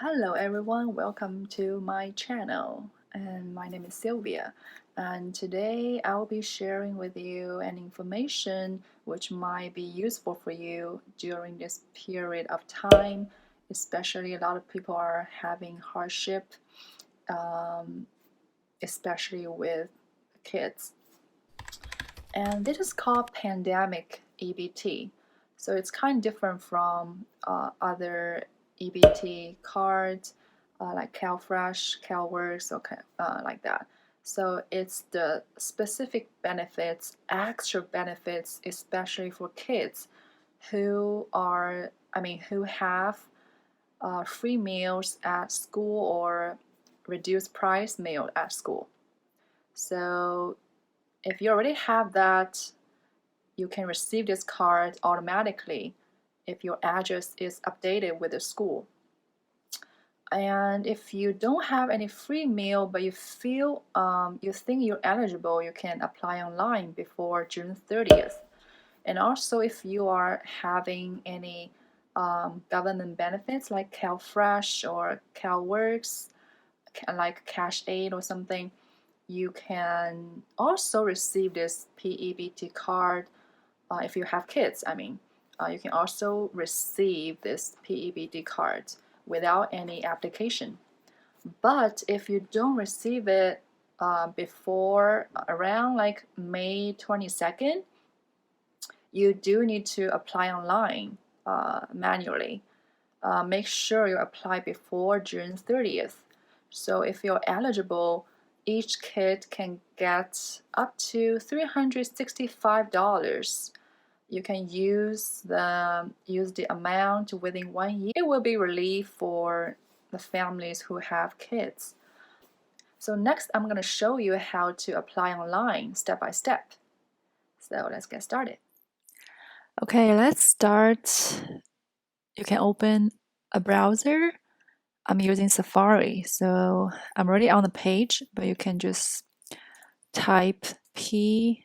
Hello everyone, welcome to my channel, and my name is Sylvia, and today I'll be sharing with you an information which might be useful for you during this period of time. Especially a lot of people are having hardship, especially with kids, and this is called pandemic EBT. So it's kind of different from other EBT cards like CalFresh, CalWorks, or like that. So it's the specific benefits, extra benefits, especially for kids who have free meals at school or reduced price meal at school. So if you already have that, you can receive this card automatically if your address is updated with the school. And if you don't have any free meal but you think you're eligible, you can apply online before June 30th. And also, if you are having any government benefits like CalFresh or CalWorks, like Cash Aid or something, you can also receive this P-EBT card. If you have kids, you can also receive this P-EBT card without any application. But if you don't receive it before around like May 22nd, you do need to apply online manually. Make sure you apply before June 30th. So if you're eligible, each kid can get up to $365. You can use the amount within 1 year. It will be relief for the families who have kids. So next, I'm going to show you how to apply online step by step. So let's get started. Okay, let's start. You can open a browser. I'm using Safari, so I'm already on the page, but you can just type P-EBT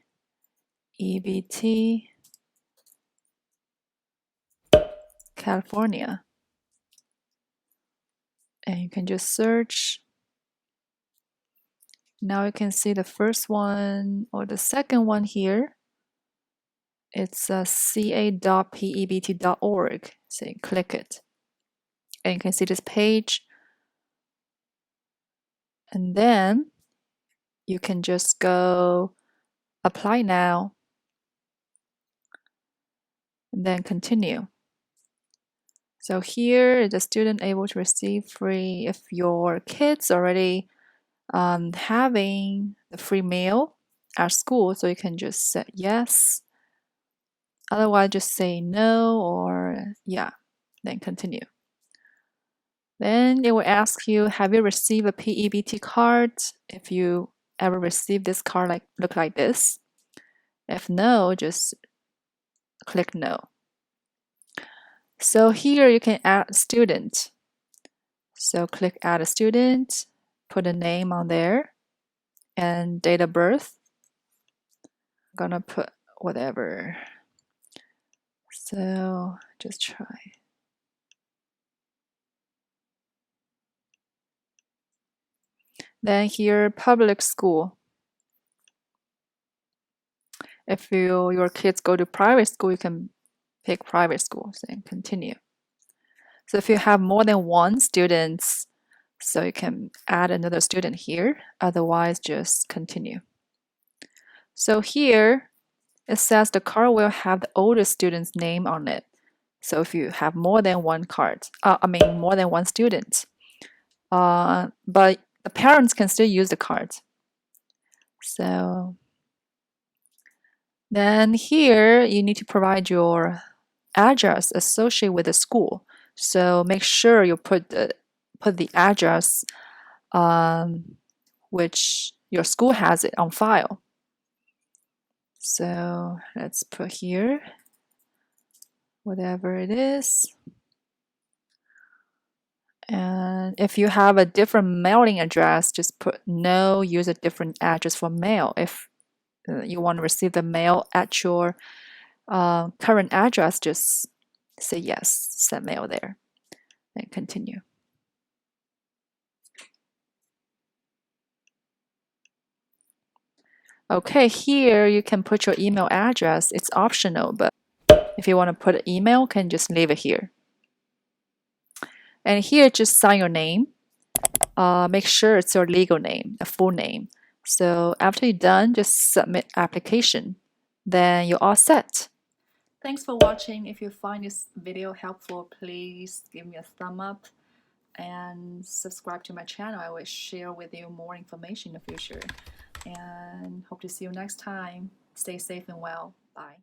California, and you can just search. Now you can see the first one or the second one here. It's ca.pebt.org, so you click it, and you can see this page, and then you can just go apply now, and then continue. So here is the student able to receive free if your kids already having the free meal at school, so you can just say yes. Otherwise, just say no or yeah, then continue. Then it will ask you, have you received a P-EBT card? If you ever received this card, look like this. If no, just click no. So here you can add a student. So click add a student, put a name on there, and date of birth. I'm gonna put whatever. So just try. Then here, public school. If your kids go to private school, you can pick private schools and continue. So if you have more than one student, so you can add another student here. Otherwise, just continue. So here, it says the card will have the oldest student's name on it. So if you have more than one card, more than one student, but the parents can still use the card. So then here you need to provide your address associated with the school. So make sure you put the address which your school has it on file. So let's put here whatever it is. And if you have a different mailing address, just put no, use a different address for mail. If you want to receive the mail at your current address, just say yes, send mail there, and continue. Okay, here you can put your email address. It's optional, but if you want to put an email, can just leave it here. And here, just sign your name. Make sure it's your legal name, a full name. So after you're done, just submit application. Then you're all set. Thanks for watching. If you find this video helpful, please give me a thumb up and subscribe to my channel. I will share with you more information in the future. And hope to see you next time. Stay safe and well. Bye.